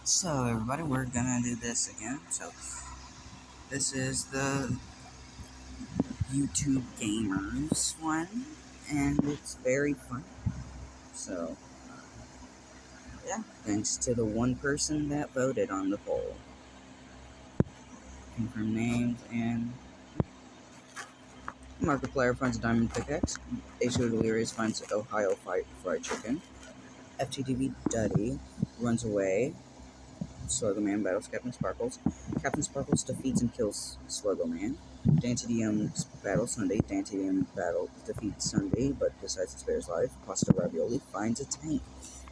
So everybody, we're gonna do this again. So this is the YouTube Gamers one, and it's very fun. So yeah, thanks to the one person that voted on the poll. Confirm names and Markiplier finds a diamond pickaxe. Acio Delirious finds Ohio fried chicken. FTDV Duddy runs away. Sluggo Man battles Captain Sparkles. Captain Sparkles defeats and kills Sluggo Man. Dantydm battles Sunday. Dantydm defeats Sunday, but decides to spare his life. Pasta Ravioli finds a tank.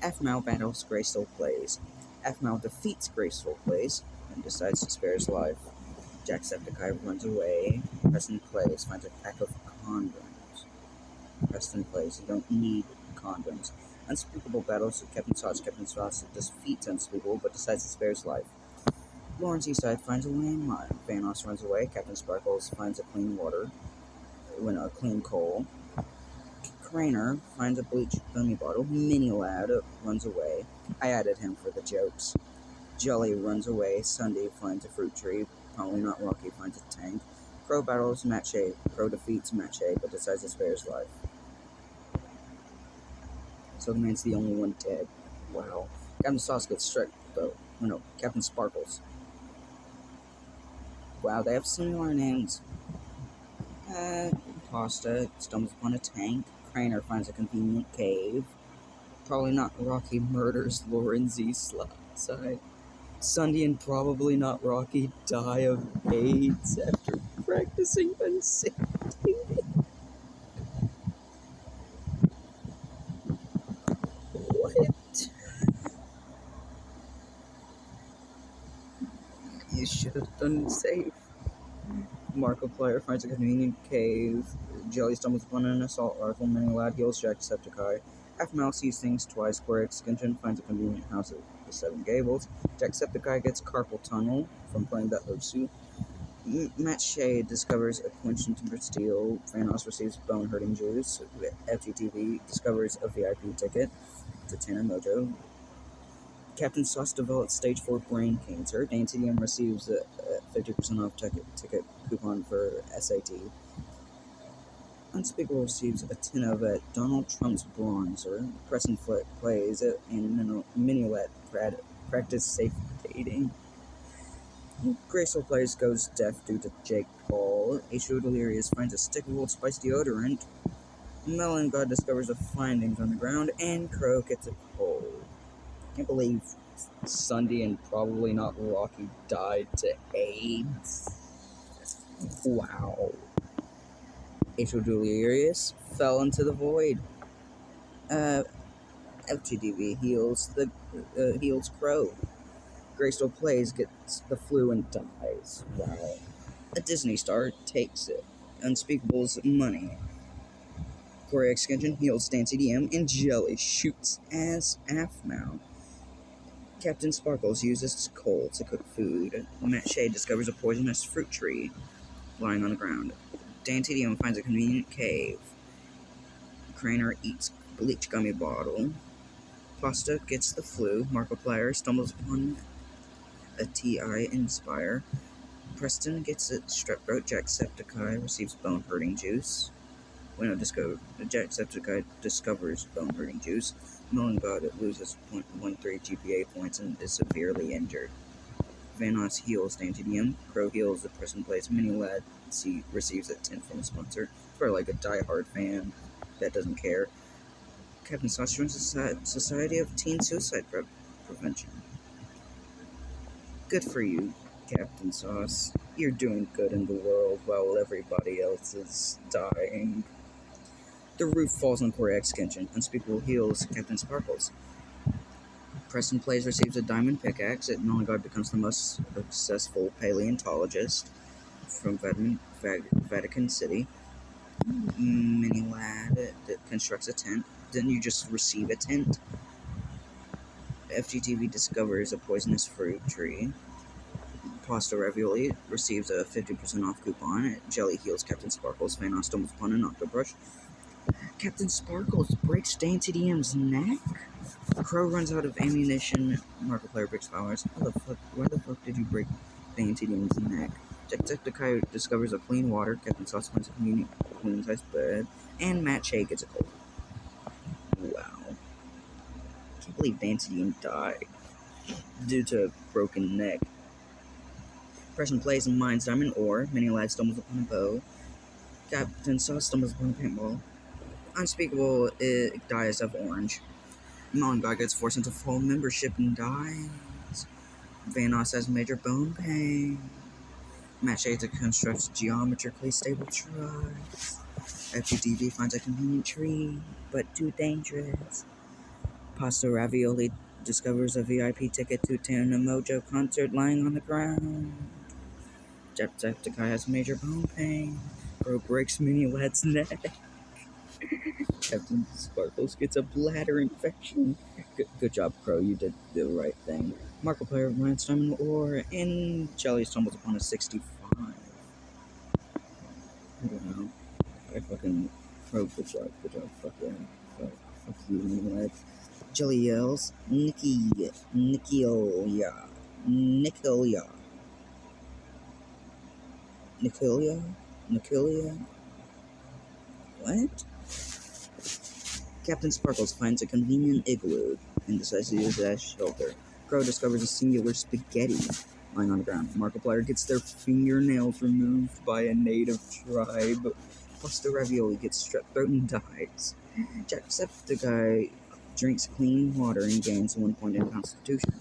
Afmal battles Graceful Plays. Afmal defeats Graceful Plays and decides to spare his life. Jacksepticeye runs away. Preston Plays finds a pack of condoms. Preston Plays, you don't need condoms. Unspeakable battles Captain Sauce. Captain Sauce defeats Unspeakable, but decides to spare his life. Lawrence Eastside finds a landmine. Vanos runs away. Captain Sparkles finds a clean clean coal. Craner finds a bleach gummy bottle. Mini Lad runs away. I added him for the jokes. Jelly runs away. Sunday finds a fruit tree. Probably not Rocky finds a tank. Crow battles Matche. Crow defeats Matche, but decides to spare his life. So the man's the only one dead. Wow. Captain Sauce gets struck, though. Oh no, Captain Sparkles. Wow, they have similar names. Pasta stumbles upon a tank. Craner finds a convenient cave. Probably not Rocky murders Lorenzi side. Sunday and probably not Rocky die of AIDS after practicing insanity. What? You should have done safe. Markiplier finds a convenient cave. Jelly stumbles upon an assault rifle. Mini Lad heals Jacksepticeye. Afmal sees things twice. Skinton finds a convenient house at the Seven Gables. Jacksepticeye gets carpal tunnel from playing that Hosu. Matt Shea discovers a quenched timber steel. Vanos receives bone hurting juice. FGTV discovers a VIP ticket to Tana Mojo. Captain Sauce develops stage 4 brain cancer. Dantydm receives a 50% off ticket coupon for SAT. Unspeakable receives a tin of Donald Trump's bronzer. Preston Plays it, and Mini-Let practice safe dating. Graceful Plays goes deaf due to Jake Paul. Acio Delirious finds a stick of Old Spice deodorant. Melon God discovers the findings on the ground, and Crow gets a cold. Can't believe Sunday and probably not Rocky died to AIDS. Wow. Acio Delirious fell into the void. FTDV heals Crow. Graceful Plays gets the flu and dies. Wow. A Disney star takes it. Unspeakable's money. Corey Extension heals Dantydm, and Jelly shoots as Afmal. Captain Sparkles uses coal to cook food. Matt Shea discovers a poisonous fruit tree lying on the ground. Dantydm finds a convenient cave. Craner eats bleach gummy bottle. Pasta gets the flu. Markiplier stumbles upon a TI Inspire. Preston gets a strep throat. Jacksepticeye receives bone hurting juice. Jacksepticeye discovers bone hurting juice. Melon God loses 0.13 GPA points and is severely injured. Vanos heals Dantydm. Crow heals the Preston Plays. Mini Lad receives a 10 from a sponsor. For like a die-hard fan that doesn't care. Captain Sauce joins the Society of Teen Suicide Prevention. Good for you, Captain Sauce. You're doing good in the world while everybody else is dying. The roof falls on Corey Extension. Unspeakable heals Captain Sparkles. Preston Plays receives a diamond pickaxe. Melon God becomes the most successful paleontologist from Vatican City. Mini Lad that constructs a tent. Then you just receive a tent. FGTV discovers a poisonous fruit tree. Pasta Ravioli receives a 50% off coupon. Jelly heals Captain Sparkles. Vanos stumbles upon an octobrush. Captain Sparkles breaks Dantydm's neck? Crow runs out of ammunition. Markiplier breaks flowers. Why the fuck did you break Dainty Dean's neck? Jacksepticeye discovers a clean water. Captain Sauce finds a convenient queen-sized bed. And Matt Shea gets a cold. Wow. Can't believe Dainty Dean died due to a broken neck. Preston plays and mines diamond ore. Mini Lad stumbles upon a bow. Captain Sauce stumbles upon a paintball. Unspeakable dies of orange. Mon God gets forced into full membership and dies. Vanos has major bone pain. Matt Shea constructs geometrically stable trucks. FGTV finds a convenient tree, but too dangerous. Pasta Ravioli discovers a VIP ticket to Tana Mojo concert lying on the ground. Jacksepticeye has major bone pain. Bro breaks Mini Lad's neck. Captain Sparkles gets a bladder infection. Good job, Crow. You did the right thing. Markiplier mines diamond ore, and Jelly stumbles upon a 65. I don't know. I fucking Crow. Good job. Fuck yeah. Fuck you, Mini Lad. Jelly yells, Nickiolia. Nicolia? What? Captain Sparkles finds a convenient igloo and decides to use it as shelter. Crow discovers a singular spaghetti lying on the ground. Markiplier gets their fingernails removed by a native tribe. Pasta Ravioli gets strep throat and dies. Jacksepticeye drinks clean water and gains 1 point in Constitution.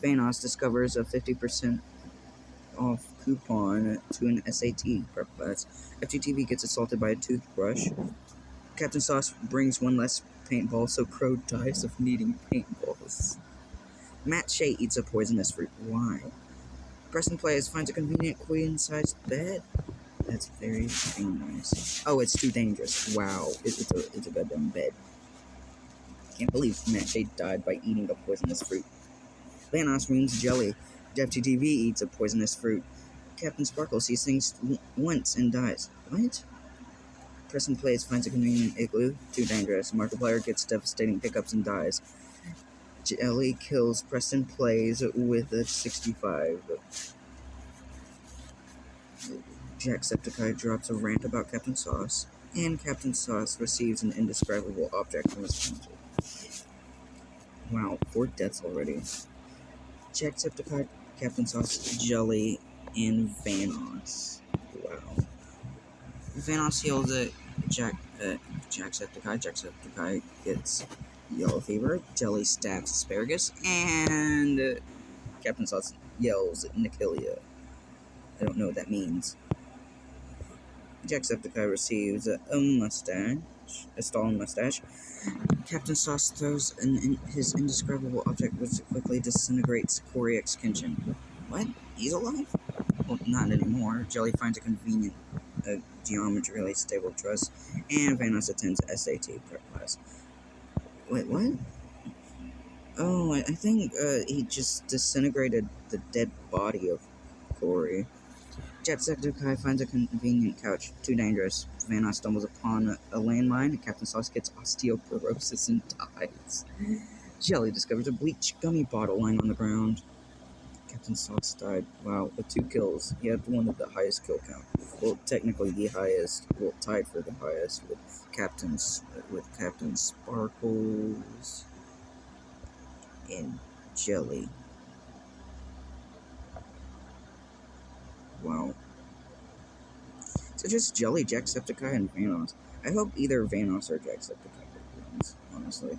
Vanos discovers a 50% off coupon to an SAT prep class. FGTV gets assaulted by a toothbrush. Captain Sauce brings one less paintball, so Crow dies of needing paintballs. Matt Shea eats a poisonous fruit. Why? Preston Plays finds a convenient queen-sized bed. That's very nice. Oh, it's too dangerous. Wow, it's a goddamn bed. Can't believe Matt Shea died by eating a poisonous fruit. Vanos ruins jelly. FGTV eats a poisonous fruit. Captain Sparkle sees things once and dies. What? Preston Plays finds a convenient igloo. Too dangerous. Markiplier gets devastating pickups and dies. Jelly kills Preston Plays with a 65. Jacksepticeye drops a rant about Captain Sauce. And Captain Sauce receives an indescribable object from his sponsor. Wow, 4 deaths already. Jacksepticeye, Captain Sauce, Jelly, and Vanos. Wow. Vanos heals it. Jacksepticeye. Jacksepticeye gets yellow fever. Jelly stabs asparagus. And Captain Sauce yells Nicolia. I don't know what that means. Jacksepticeye receives a stolen mustache. Captain Sauce throws his indescribable object, which quickly disintegrates Korriak's Kenshin. What? He's alive? Well, not anymore. Jelly finds a convenient geometrically stable truss, and Vanos attends SAT prep class. Wait, what? Oh, I think he just disintegrated the dead body of Corey. Jacksepticeye finds a convenient couch. Too dangerous. Vanos stumbles upon a landmine. Captain Sauce gets osteoporosis and dies. Jelly discovers a bleach gummy bottle lying on the ground. Captain Sauce died. Wow, with 2 kills. He had one of the highest kill count. Well, technically the highest. Well, tied for the highest with Captain Sparkles and Jelly. Wow. So just Jelly, Jacksepticeye, and Vanos. I hope either Vanos or Jacksepticeye wins, honestly.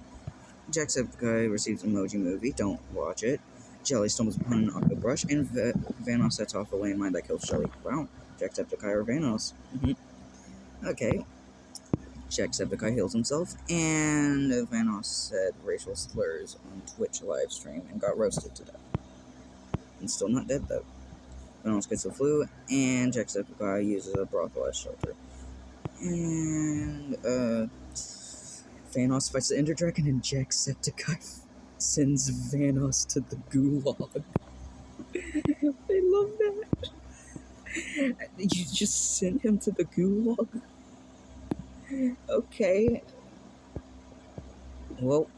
Jacksepticeye receives Emoji Movie. Don't watch it. Jelly stumbles upon an aqua brush, and Vanos sets off a landmine that kills Jelly. Wow. Jacksepticeye or Vanos. Okay. Jacksepticeye heals himself, and Vanos said racial slurs on Twitch livestream and got roasted to death. And still not dead, though. Vanos gets the flu, and Jacksepticeye uses a brothel as shelter. And, Vanos fights the Ender Dragon, and Jacksepticeye sends Vanos to the gulag. I love that. You just send him to the gulag? Okay. Well,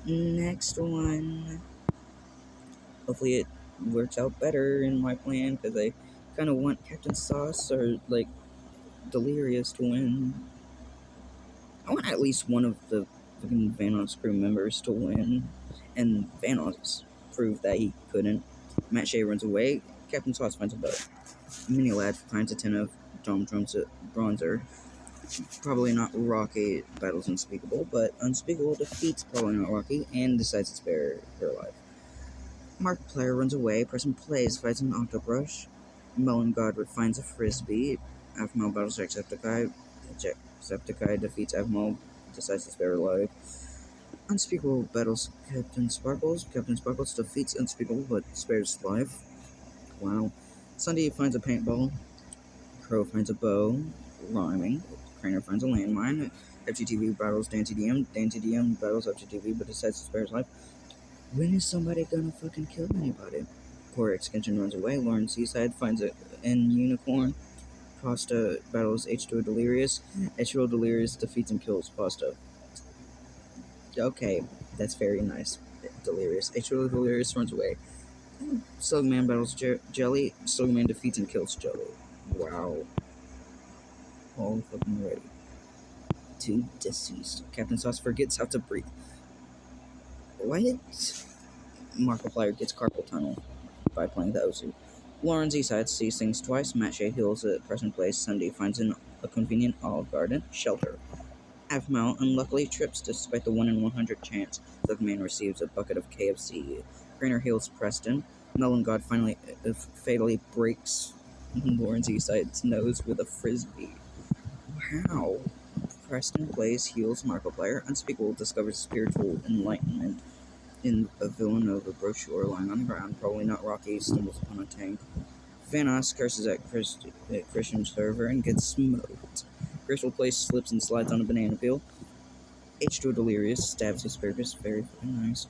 Next one. Hopefully it works out better in my plan, because I kind of want Captain Sauce or, like, Delirious to win. I want at least one of the fucking Vanos crew members to win, and Vanos proved that he couldn't. Matt Shea runs away. Captain Sauce finds a boat. Mini Lad finds a tin of Dome Drums Bronzer. Probably not Rocky battles Unspeakable, but Unspeakable defeats Probably Not Rocky and decides to spare her alive. Markiplier runs away. Person plays, fights an Octobrush. Melon Godward finds a Frisbee. Avmo battles Jacksepticeye. Jacksepticeye defeats Avmo, decides to spare her alive. Unspeakable battles Captain Sparkles. Captain Sparkles defeats Unspeakable but spares his life. Wow. Sunday finds a paintball. Crow finds a bow. Rhyming. Craner finds a landmine. FGTV battles DanTDM. DanTDM battles FGTV but decides to spare his life. When is somebody gonna fucking kill anybody? Core Extension runs away. Lauren Seaside finds an unicorn. Pasta battles H2O Delirious. H2O Delirious defeats and kills Pasta. Okay, that's very nice. Delirious. H2O Delirious runs away. Slugman battles Jelly. Slugman defeats and kills Jelly. Wow. All fucking ready. 2 deceased. Captain Sauce forgets how to breathe. What? Markiplier gets carpal tunnel by playing the Osu. Lauren's Eastside sees things twice. Matt Shea heals at present place. Sunday finds a convenient Olive Garden shelter. Avmo unluckily trips despite the 1 in 100 chance. Thugman receives a bucket of KFC. Grainer heals Preston. Melon God finally fatally breaks Lauren's Eastside's nose with a frisbee. How? Preston plays, heals Markiplier. Unspeakable discovers spiritual enlightenment in a Villanova brochure lying on the ground. Probably Not Rocky stumbles upon a tank. Vanos curses at Christian server and gets smoked. Crystal Place slips and slides on a banana peel. H2O Delirious stabs asparagus. Very nice.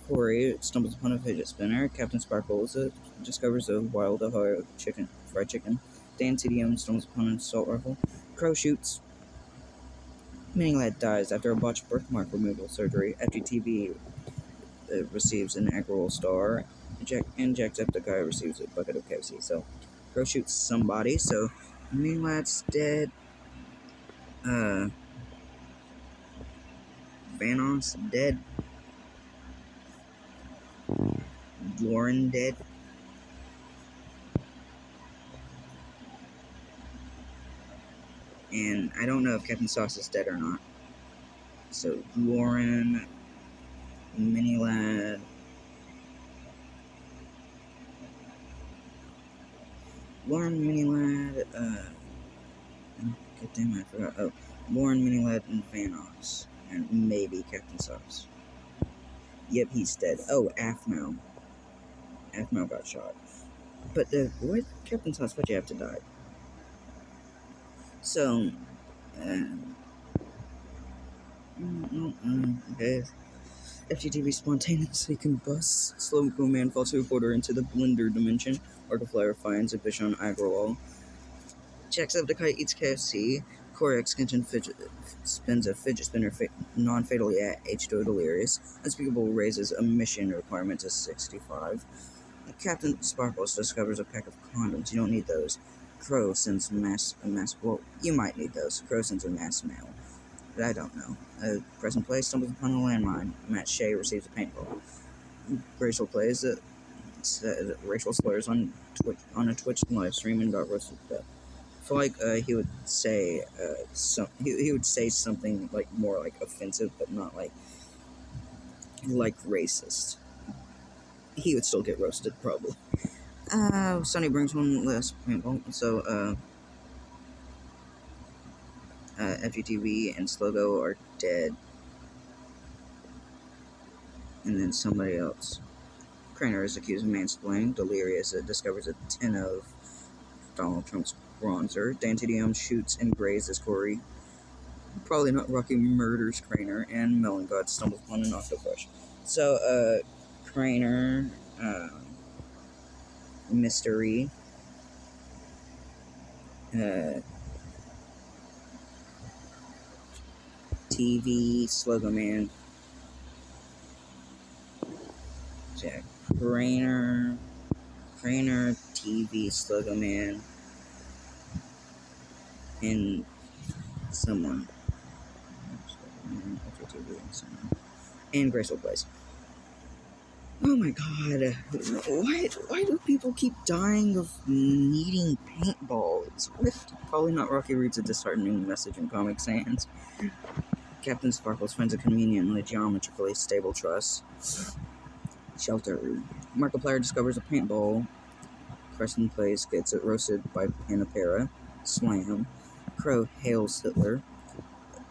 Corey stumbles upon a fidget spinner. Captain Sparkles discovers a wild Ohio fried chicken. Dan TDM stumbles upon an assault rifle. Crow shoots. Mini Lad dies after a botched birthmark removal surgery. FGTV receives an egg roll star. Jacksepticeye receives a bucket of KFC. So, Crow shoots somebody. So, Mini Lad's dead. Vanos dead. Lauren dead. And I don't know if Captain Sauce is dead or not. So, Lauren, Mini Lad. Lauren, Mini Lad, God damn it, I forgot. Oh, Lauren, Mini Lad, and Vanos. And maybe Captain Sauce. Yep, he's dead. Oh, Avmo. Avmo got shot. But what? Captain Sauce, why'd you have to die? So, okay. FGTV spontaneously combusts. Slow-mo man falls to a quarter into the blender dimension. Markiplier finds a Bichon Agrolol. Jacksepticeye eats KFC. Core Extension spins a fidget spinner non-fatally at H2O Delirious. Unspeakable raises a mission requirement to 65. Captain Sparkles discovers a pack of condoms. You don't need those. Crow sends well, you might need those. Crow sends a mass mail. But I don't know. Present Play stumbles upon a landmine. Matt Shea receives a paintball. Rachel plays Rachel slurs on a Twitch live stream and got roasted to death. I feel like he would say he would say something like more like offensive, but not like racist. He would still get roasted probably. Sonny brings one last paintball. So FGTV and Slogo are dead, and then somebody else. Craner is accused of mansplaining. Delirious discovers a tin of Donald Trump's bronzer. DanTDM shoots and grazes Corey. Probably Not Rocky murders Craner, and Melon God stumbles upon an octopus. So, Craner, Mystery, TV, Slogo Man, Jack Craner, TV, Slugger Man, and someone. And Graceful Place. Oh my god. Why do people keep dying of needing paintballs? Probably not Rocky reads a disheartening message in Comic Sans. Captain Sparkles finds a conveniently geometrically stable truss. Shelter. Markiplier discovers a paintball. Crescent Place gets it roasted by Panipera. Slam. Crow hails Hitler.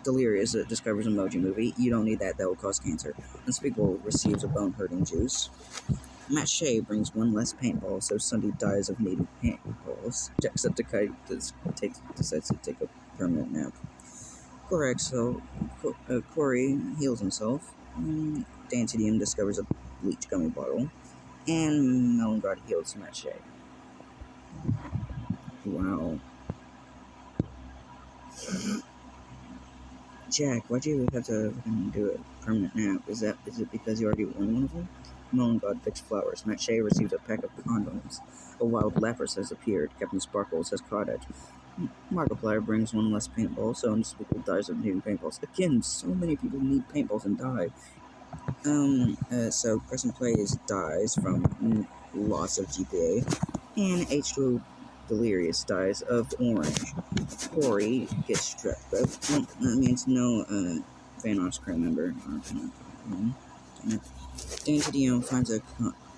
Delirious discovers Emoji Movie. You don't need that will cause cancer. Unspeakable receives a bone-hurting juice. Matt Shea brings one less paintball, so Sunday dies of needing paintballs. Jacksepticeye decides to take a permanent nap. Corey heals himself. Dantidium discovers a bleach gummy bottle. And Melengard heals Matt Shea. Wow. Jack, why'd you have to do a permanent nap? Is it because you already won one of them? Melengard picks flowers. Matt Shea receives a pack of condoms. A wild lapras has appeared. Captain Sparkles has caught it. Markiplier brings one less paintball, so Unspeakable dies of needing paintballs. Again, so many people need paintballs and die. So Crescent Plays dies from loss of GPA, and H2O Delirious dies of orange. Corey gets struck, but that means no Vanos crew member. Dantidium finds a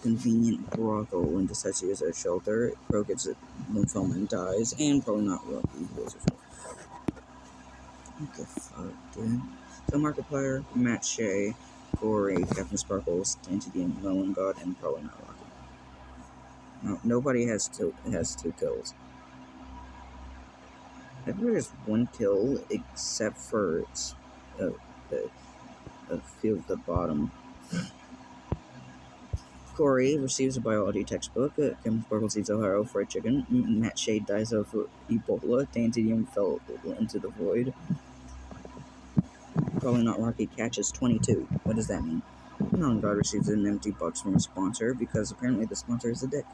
convenient brothel and decides to use a shelter. Crow gets a lymphoma and dies, and probably not Rocky heals herself. What the fuck, dude? So Markiplier, Matt Shea, Corey, Captain Sparkles, Dantidium, Melengard, and probably not Rocky. No, nobody has two kills. Everybody has one kill except for a few at the bottom. Corey receives a biology textbook. Captain Sparkles eats Ohio fried chicken. Matt Shea dies of Ebola. Dantidium fell into the void. Probably not Rocky catches 22. What does that mean? Melengard receives an empty box from a sponsor because apparently the sponsor is a dick.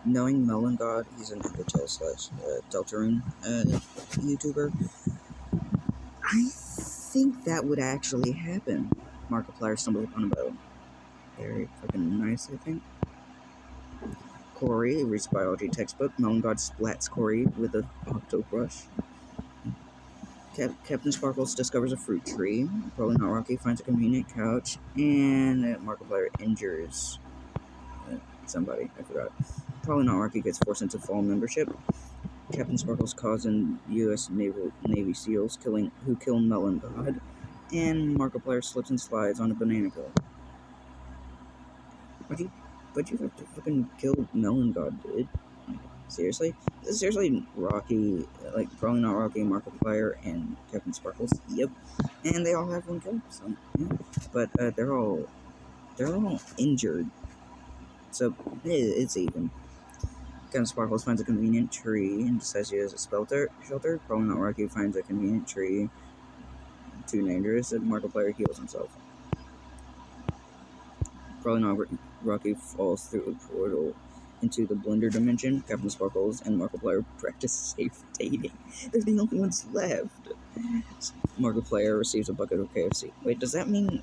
Knowing Melengard, he's an Undertale / Deltarune YouTuber. I think that would actually happen. Markiplier stumbles upon a boat. Very fucking nice, I think. Corey reads biology textbook. Melengard splats Corey with a octo brush. Captain Sparkles discovers a fruit tree. Probably not Rocky finds a convenient couch. And Markiplier injures somebody. I forgot. Probably not Rocky gets forced into fall membership. Captain Sparkles causing U.S. Navy SEALs who kill Melengard. And Markiplier slips and slides on a banana peel. Why'd you have to fucking kill Melengard, dude? Seriously? Seriously, Rocky, probably not Rocky, Markiplier, and Captain Sparkles? Yep. And they all have one kill, so, yeah. But, they're all injured. So, it's even. Captain Sparkles finds a convenient tree and decides to use a shelter. Probably not Rocky finds a convenient tree. Too dangerous, and Markiplier heals himself. Probably not Rocky falls through a portal into the Blender dimension. Captain Sparkles and Markiplier practice safe dating. They're the only ones left. Markiplier receives a bucket of KFC. Wait, does that mean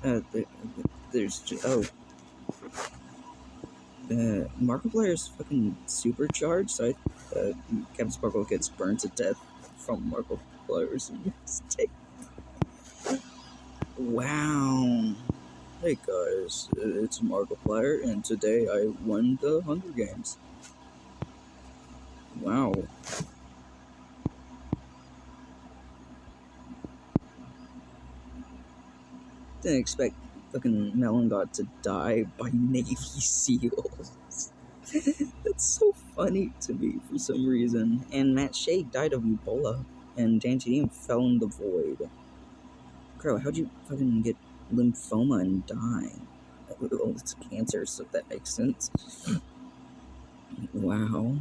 Markiplier's fucking supercharged? So Captain Sparkle gets burned to death from Markiplier's mistake. Wow. Hey guys, it's Markiplier, and today I won the Hunger Games. Wow. Didn't expect fucking Melengard to die by Navy SEALs. That's so funny to me for some reason. And Matt Shea died of Ebola, and Dantidium fell in the void. Crow, how'd you fucking get lymphoma and die? Well, it's cancer, so that makes sense. Wow.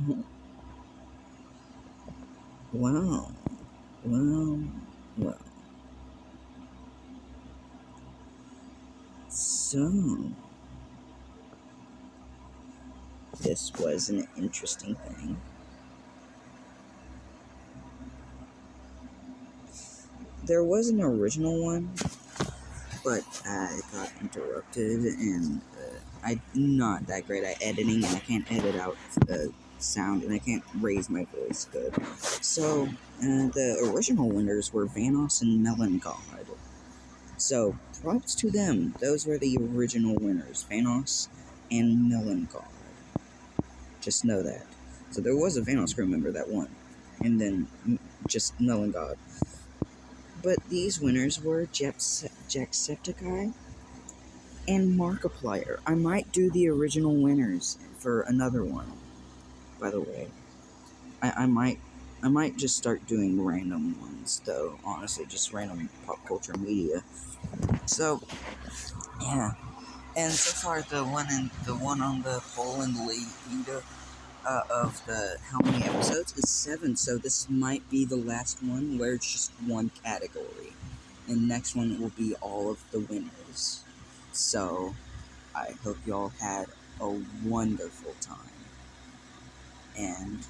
Wow. Wow. Wow. So, this was an interesting thing. There was an original one, but I got interrupted, and I'm not that great at editing, and I can't edit out the sound, and I can't raise my voice good. So, the original winners were Vanos and Melon God. So, props to them. Those were the original winners, Vanos and Melon God. Just know that. So there was a Vanos crew member that won, and then just Melon God. But these winners were Jacksepticeye and Markiplier. I might do the original winners for another one, by the way. I might just start doing random ones, though, honestly, just random pop culture media. So, yeah. And so far, the one on the poll in the lead of the how many episodes is 7. So this might be the last one where it's just one category, and next one will be all of the winners. So I hope y'all had a wonderful time, and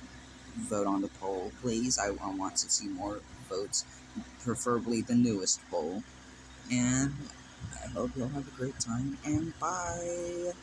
vote on the poll, please. I want to see more votes, preferably the newest poll. And I hope y'all have a great time, and bye!